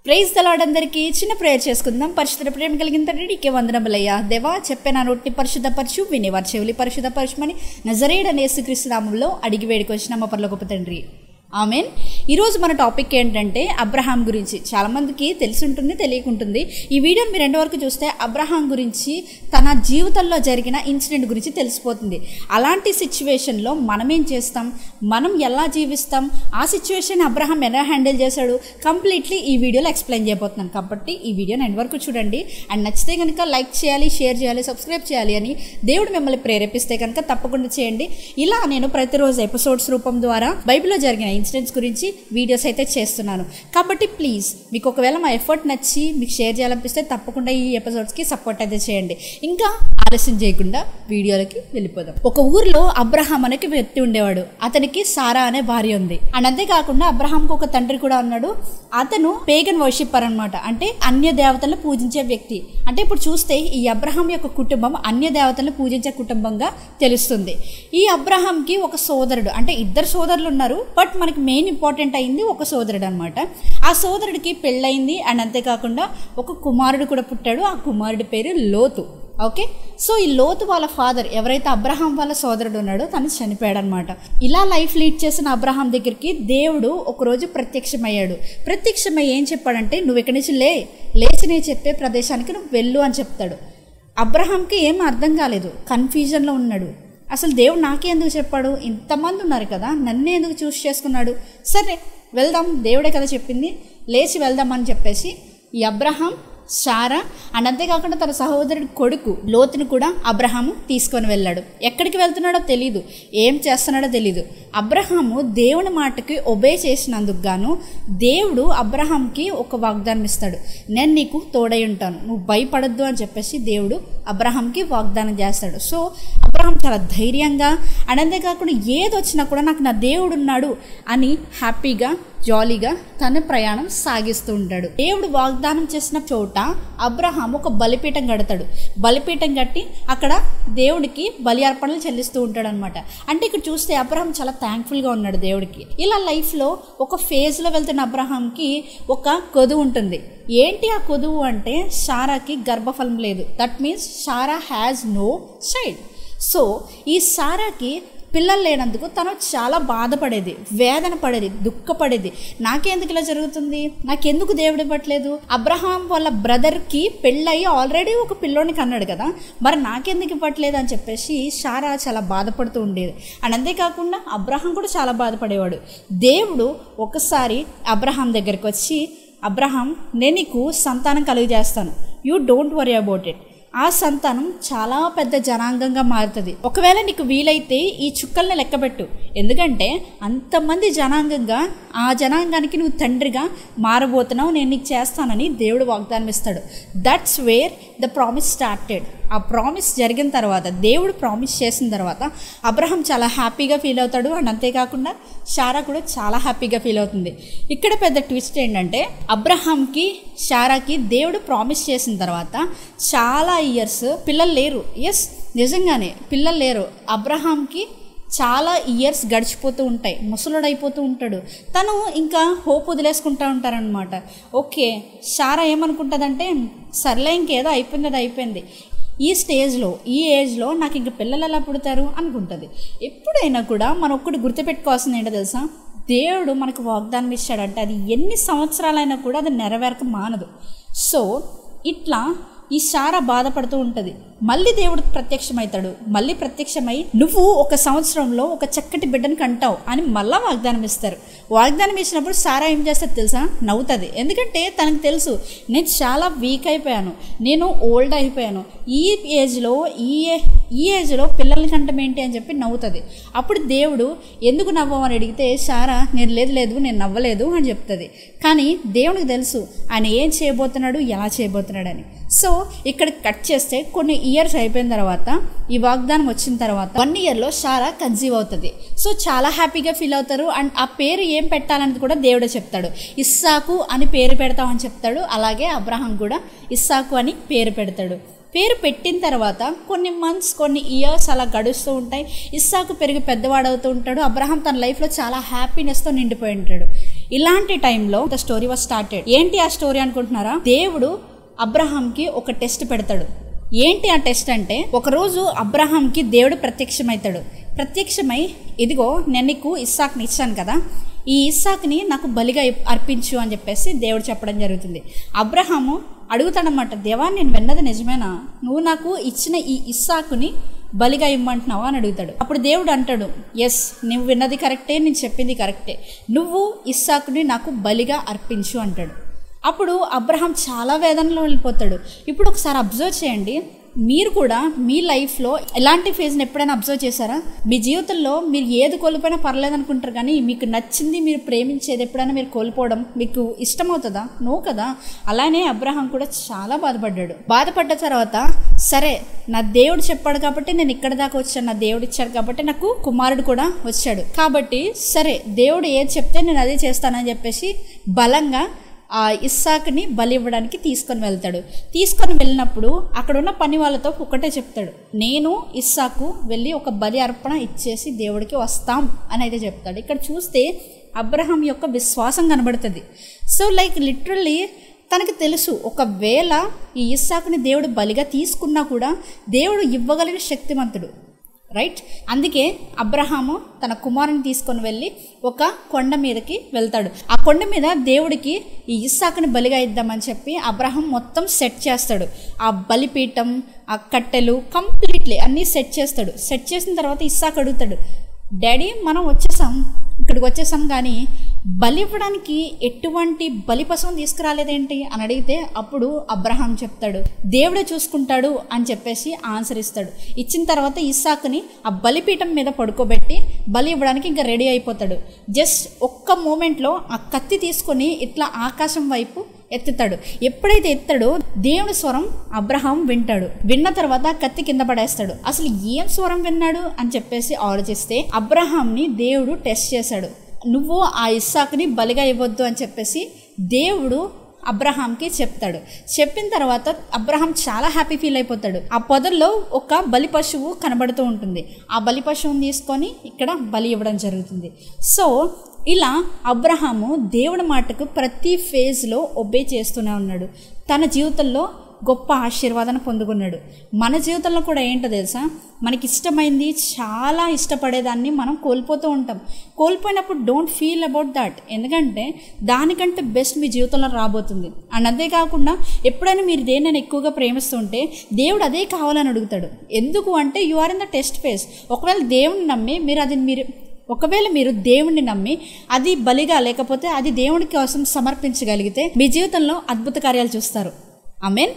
Praise the lord అందరికీ చిన్న prayer చేసుకుందాం. పరిశుద్ధ ప్రేమ కలిగిన తండ్రికి వందనములయ్యా. దేవా, చెప్పిన నోటిని పరిశుద్ధపరచు, వినేవారి చెవులు పరిశుద్ధపరచుమని నజరేయుడైన యేసుక్రీస్తు నామములో అడిగి వేడుకొచ్చిన మా పరలోకపు తండ్రి, ఆమెన్. ఈరోజు మన టాపిక్ ఏంటంటే అబ్రహాం గురించి. చాలామందికి తెలిసి ఉంటుంది, తెలియకుంటుంది. ఈ వీడియోని మీరు ఎండ్ వరకు చూస్తే అబ్రహాం గురించి, తన జీవితంలో జరిగిన ఇన్సిడెంట్ గురించి తెలిసిపోతుంది. అలాంటి సిచ్యువేషన్లో మనం ఏం చేస్తాం, మనం ఎలా జీవిస్తాం, ఆ సిచ్యువేషన్ అబ్రహాం ఎలా హ్యాండిల్ చేశాడు, కంప్లీట్లీ ఈ వీడియోలో ఎక్స్ప్లెయిన్ చేయబోతున్నాను. కాబట్టి ఈ వీడియోని ఎండ్ వరకు చూడండి. అండ్ నచ్చితే కనుక లైక్ చేయాలి, షేర్ చేయాలి, సబ్స్క్రైబ్ చేయాలి అని దేవుడు మిమ్మల్ని ప్రేరేపిస్తే కనుక తప్పకుండా చేయండి. ఇలా నేను ప్రతిరోజు ఎపిసోడ్స్ రూపం ద్వారా బైబిల్లో జరిగిన ఇన్సిడెంట్స్ గురించి వీడియోస్ అయితే చేస్తున్నాను. కాబట్టి ప్లీజ్, మీకు ఒకవేళ మా ఎఫర్ట్ నచ్చి మీకు షేర్ చేయాలనిపిస్తే తప్పకుండా ఈ ఎపిసోడ్స్కి సపోర్ట్ అయితే చేయండి. ఇంకా ఆలస్యం చేయకుండా వీడియోలకి వెళ్ళిపోదాం. ఒక ఊర్లో అబ్రహాం అనే వ్యక్తి ఉండేవాడు. అతనికి సారా అనే భార్య ఉంది. అండ్ అంతేకాకుండా అబ్రహాంకి ఒక తండ్రి కూడా ఉన్నాడు. అతను పేగన్ వర్షిప్పర్ అనమాట, అంటే అన్య దేవతలను పూజించే వ్యక్తి. అంటే ఇప్పుడు చూస్తే ఈ అబ్రహాం యొక్క కుటుంబం అన్య దేవతలను పూజించే కుటుంబంగా తెలుస్తుంది. ఈ అబ్రహాంకి ఒక సోదరుడు, అంటే ఇద్దరు సోదరులు ఉన్నారు, బట్ మనకి మెయిన్ ఇంపార్టెంట్ అయింది ఒక సోదరుడు అనమాట. ఆ సోదరుడికి పెళ్ళయింది. అండ్ అంతేకాకుండా ఒక కుమారుడు కూడా పుట్టాడు. ఆ కుమారుడి పేరు లోతు. ఓకే, సో ఈ లోతు వాళ్ళ ఫాదర్, ఎవరైతే అబ్రహాం వాళ్ళ సోదరుడు ఉన్నాడో, తను చనిపోయాడు అనమాట. ఇలా లైఫ్ లీడ్ చేసిన అబ్రహాం దగ్గరికి దేవుడు ఒకరోజు ప్రత్యక్షమయ్యాడు. ప్రత్యక్షమై ఏం చెప్పాడంటే, నువ్వు ఇక్కడి నుంచి లేచి నేను చెప్పే ప్రదేశానికి నువ్వు వెళ్ళు అని చెప్తాడు. అబ్రహాంకి ఏం అర్థం కాలేదు, కన్ఫ్యూజన్లో ఉన్నాడు. అసలు దేవుడు నాకే ఎందుకు చెప్పాడు, ఇంతమంది ఉన్నారు కదా, నన్నే ఎందుకు చూస్ చేసుకున్నాడు, సరే వెళ్దాం, దేవుడే కదా చెప్పింది, లేచి వెళ్దాం అని చెప్పేసి ఈ అబ్రహాం, సారా అండ్ అంతేకాకుండా తన సహోదరుడి కొడుకు లోతుని కూడా అబ్రహాము తీసుకొని వెళ్ళాడు. ఎక్కడికి వెళ్తున్నాడో తెలీదు, ఏం చేస్తున్నాడో తెలీదు. అబ్రహాము దేవుని మాటకి ఒబే చేసినందుకు గాను దేవుడు అబ్రహాంకి ఒక వాగ్దానం ఇస్తాడు. నేను నీకు తోడై ఉంటాను, నువ్వు భయపడద్దు అని చెప్పేసి దేవుడు అబ్రహాంకి వాగ్దానం చేస్తాడు. సో అబ్రహాం చాలా ధైర్యంగా అండ్ అంతేకాకుండా ఏది వచ్చినా కూడా నాకు నా దేవుడు ఉన్నాడు అని హ్యాపీగా జాలీగా తన ప్రయాణం సాగిస్తూ ఉంటాడు. దేవుడు వాగ్దానం చేసిన చోట అబ్రహాం ఒక బలిపీఠం కడతాడు. బలిపీఠం కట్టి అక్కడ దేవుడికి బలి అర్పణలు చెల్లిస్తూ ఉంటాడు అనమాట. అంటే ఇక్కడ చూస్తే అబ్రహాం చాలా థ్యాంక్ఫుల్గా ఉన్నాడు దేవుడికి. ఇలా లైఫ్లో ఒక ఫేజ్లో వెళ్తున్న అబ్రహాంకి ఒక కొదువు ఉంటుంది. ఏంటి ఆ కొదువు అంటే, సారాకి గర్భఫలం లేదు. That means Sarah has no child. So ఈ సారాకి పిల్లలు లేనందుకు తను చాలా బాధపడేది, వేదన పడేది, దుఃఖపడేది. నాకెందుకు ఇలా జరుగుతుంది, నాకెందుకు దేవుడు ఇవ్వట్లేదు, అబ్రహాం వాళ్ళ బ్రదర్కి పెళ్ళయి ఆల్రెడీ ఒక పిల్లోని కన్నాడు కదా, మరి నాకెందుకు ఇవ్వట్లేదు అని చెప్పేసి సారా చాలా బాధపడుతూ ఉండేది. అండ్ అంతేకాకుండా అబ్రహాం కూడా చాలా బాధపడేవాడు. దేవుడు ఒకసారి అబ్రహాం దగ్గరికి వచ్చి, అబ్రహాం, నేను నీకు సంతానం కలుగజేస్తాను, you don't worry about it. ఆ సంతానం చాలా పెద్ద జనాంగంగా మారుతుంది. ఒకవేళ నీకు వీలైతే ఈ చుక్కల్ని లెక్కబెట్టు, ఎందుకంటే అంతమంది జనాంగంగా ఆ జనాంగానికి నువ్వు తండ్రిగా మారబోతున్నావు, నేను నీకు చేస్తానని దేవుడు వాగ్దానం ఇస్తాడు. That's where the promise started. ఆ ప్రామిస్ జరిగిన తర్వాత, దేవుడు ప్రామిస్ చేసిన తర్వాత అబ్రహాం చాలా హ్యాపీగా ఫీల్ అవుతాడు. అండ్ అంతేకాకుండా సారా కూడా చాలా హ్యాపీగా ఫీల్ అవుతుంది. ఇక్కడ పెద్ద ట్విస్ట్ ఏంటంటే, అబ్రహాంకి సారాకి దేవుడు ప్రామిస్ చేసిన తర్వాత చాలా ఇయర్స్ పిల్లలు లేరు. ఎస్, నిజంగానే పిల్లలు లేరు. అబ్రహాంకి చాలా ఇయర్స్ గడిచిపోతూ ఉంటాయి, ముసలుడైపోతూ ఉంటాడు. తను ఇంకా హోప్ వదిలేసుకుంటూ ఉంటారనమాట. ఓకే, సారా ఏమనుకుంటుందంటే, సర్లే ఇంకేదో అయిపోయింది, ఈ స్టేజ్లో ఈ ఏజ్లో నాకు ఇంక పిల్లలు ఎలా పుడతారు అనుకుంటుంది. ఎప్పుడైనా కూడా మనం ఒక్కటి గుర్తుపెట్టుకోవాల్సింది ఏంటో తెలుసా, దేవుడు మనకు వాగ్దానం ఇచ్చాడంటే అది ఎన్ని సంవత్సరాలైనా కూడా అది నెరవేరక మానదు. సో ఇట్లా ఈ సారా బాధపడుతూ ఉంటుంది. మళ్ళీ దేవుడు ప్రత్యక్షమవుతాడు. మళ్ళీ ప్రత్యక్షమై, నువ్వు ఒక సంవత్సరంలో ఒక చక్కటి బిడ్డను కంటావు అని మళ్ళీ వాగ్దానం ఇస్తారు. వాగ్దానం ఇచ్చినప్పుడు సారా ఏం చేస్తుంది తెలుసా, నవ్వుతుంది. ఎందుకంటే తనకు తెలుసు, నేను చాలా వీక్ అయిపోయాను, నేను ఓల్డ్ అయిపోయాను, ఈ ఏజ్లో పిల్లల్ని కంటం ఏంటి అని చెప్పి నవ్వుతుంది. అప్పుడు దేవుడు ఎందుకు నవ్వమని అడిగితే సారా, నేను లేదు నేను నవ్వలేదు అని చెప్తుంది. కానీ దేవునికి తెలుసు ఆయన ఏం చేయబోతున్నాడు, ఎలా చేయబోతున్నాడు అని. సో ఇక్కడ కట్ చేస్తే కొన్ని ఇయర్స్ అయిపోయిన తర్వాత, ఈ వాగ్దానం వచ్చిన తర్వాత 1 yearలో సారా కన్సీవ్ అవుతుంది. సో చాలా హ్యాపీగా ఫీల్ అవుతారు. అండ్ ఆ పేరు ఏం పెట్టాలనేది కూడా దేవుడే చెప్తాడు. ఇస్సాకు అని పేరు పెడతామని చెప్తాడు. అలాగే అబ్రహాం కూడా ఇస్సాకు అని పేరు పెడతాడు. పేరు పెట్టిన తర్వాత కొన్ని మంత్స్, కొన్ని ఇయర్స్ అలా గడుస్తూ ఉంటాయి. ఇస్సాకు పెరిగి పెద్దవాడవుతూ ఉంటాడు. అబ్రహాం తన లైఫ్లో చాలా హ్యాపీనెస్తో నిండిపోయి ఉంటాడు. ఇలాంటి టైంలో ద స్టోరీ వాజ్ స్టార్టెడ్. ఏంటి ఆ స్టోరీ అనుకుంటున్నారా? దేవుడు అబ్రహాంకి ఒక టెస్ట్ పెడతాడు. ఏంటి ఆ టెస్ట్ అంటే, ఒకరోజు అబ్రహాంకి దేవుడు ప్రత్యక్షమై ఇదిగో నేను నీకు ఇస్సాక్ని ఇచ్చాను కదా, ఈ ఇస్సాక్ని నాకు బలిగా అర్పించు అని చెప్పేసి దేవుడు చెప్పడం జరుగుతుంది. అబ్రహాము అడుగుతాడనమాట, దేవా నేను విన్నది నిజమేనా? నువ్వు నాకు ఇచ్చిన ఈ ఇస్సాకుని బలిగా ఇమ్మంటున్నావా అని అడుగుతాడు. అప్పుడు దేవుడు అంటాడు, ఎస్, నువ్వు విన్నది కరెక్టే, నేను చెప్పింది కరెక్టే, నువ్వు ఇస్సాకుని నాకు బలిగా అర్పించు అంటాడు. అప్పుడు అబ్రహాం చాలా వేదనలో వెళ్ళిపోతాడు. ఇప్పుడు ఒకసారి అబ్జర్వ్ చేయండి, మీరు కూడా మీ లైఫ్లో ఎలాంటి ఫేజ్ని ఎప్పుడైనా అబ్జర్వ్ చేశారా? మీ జీవితంలో మీరు ఏది కోల్పోయినా పర్లేదు అనుకుంటారు, కానీ మీకు నచ్చింది, మీరు ప్రేమించేది ఎప్పుడైనా మీరు కోల్పోవడం మీకు ఇష్టమవుతుందా? నో కదా. అలానే అబ్రహాం కూడా చాలా బాధపడ్డ తర్వాత, సరే నా దేవుడు చెప్పాడు కాబట్టి నేను ఇక్కడ దాకా వచ్చాను, నా దేవుడు ఇచ్చాడు కాబట్టి నాకు కుమారుడు కూడా వచ్చాడు, కాబట్టి సరే దేవుడు ఏది చెప్తే నేను అదే చేస్తానని చెప్పేసి బలంగా ఆ ఇస్సాకుని బలి ఇవ్వడానికి తీసుకొని వెళ్ళినప్పుడు అక్కడ ఉన్న పని వాళ్ళతో ఒకటే చెప్తాడు, నేను ఇస్సాకు వెళ్ళి ఒక బలి అర్పణ ఇచ్చేసి దేవుడికి వస్తాం అని అయితే చెప్తాడు. ఇక్కడ చూస్తే అబ్రహాం యొక్క విశ్వాసం కనబడుతుంది. సో లైక్ లిటరల్లీ తనకి తెలుసు, ఒకవేళ ఈ ఇస్సాకుని దేవుడు బలిగా తీసుకున్నా కూడా దేవుడు ఇవ్వగలిగిన శక్తిమంతుడు, రైట్? అందుకే అబ్రహాము తన కుమారుని తీసుకొని వెళ్ళి ఒక కొండ మీదకి వెళ్తాడు. ఆ కొండ మీద దేవుడికి ఈ ఇస్సాకుని బలిగా ఇద్దామని చెప్పి అబ్రహాం మొత్తం సెట్ చేస్తాడు. ఆ బలిపీఠం, ఆ కట్టెలు కంప్లీట్లీ అన్నీ సెట్ చేసిన తర్వాత ఇస్సాకు అడుగుతాడు, డాడీ మనం ఇక్కడికి వచ్చేసాం కానీ బలి ఇవ్వడానికి ఎటువంటి బలి పశువును తీసుకురాలేదేంటి అని అడిగితే అప్పుడు అబ్రహాం చెప్తాడు, దేవుడే చూసుకుంటాడు అని చెప్పేసి ఆన్సర్ ఇస్తాడు. ఇచ్చిన తర్వాత ఇస్సాకుని ఆ బలిపీఠం మీద పడుకోబెట్టి బలి ఇవ్వడానికి ఇంకా రెడీ అయిపోతాడు. జస్ట్ ఒక్క మూమెంట్లో ఆ కత్తి తీసుకొని ఇట్లా ఆకాశం వైపు ఎత్తుతాడు. ఎప్పుడైతే ఎత్తాడో దేవుని స్వరం అబ్రహాం విన్న తర్వాత కత్తి కింద పడేస్తాడు. అసలు ఏం స్వరం విన్నాడు అని చెప్పేసి ఆలోచిస్తే అబ్రహాంని దేవుడు టెస్ట్ చేశాడు. నువ్వు ఆ ఇస్సాకుని బలిగా ఇవ్వద్దు అని చెప్పేసి దేవుడు అబ్రహాంకి చెప్తాడు. చెప్పిన తర్వాత అబ్రహాం చాలా హ్యాపీ ఫీల్ అయిపోతాడు. ఆ పొదల్లో ఒక బలి పశువు కనబడుతూ ఉంటుంది. ఆ బలి పశువుని తీసుకొని ఇక్కడ బలి ఇవ్వడం జరుగుతుంది. సో ఇలా అబ్రహాము దేవుడి మాటకు ప్రతి ఫేజ్లో ఒబే చేస్తూనే ఉన్నాడు. తన జీవితంలో గొప్ప ఆశీర్వాదాన్ని పొందుకున్నాడు. మన జీవితంలో కూడా ఏంటో తెలుసా, మనకి ఇష్టమైంది, చాలా ఇష్టపడేదాన్ని మనం కోల్పోతూ ఉంటాం. కోల్పోయినప్పుడు డోంట్ ఫీల్ అబౌట్ దాట్, ఎందుకంటే దానికంటే బెస్ట్ మీ జీవితంలో రాబోతుంది. అండ్ అంతేకాకుండా ఎప్పుడైనా మీరు దేన్నైనా ఎక్కువగా ప్రేమిస్తుంటే దేవుడు అదే కావాలని అడుగుతాడు. ఎందుకు అంటే you are in the test phase. ఒకవేళ మీరు దేవుణ్ణి నమ్మి అది బలిగా లేకపోతే అది దేవుడి కోసం సమర్పించగలిగితే మీ జీవితంలో అద్భుత కార్యాలు చూస్తారు. ఆమేన్.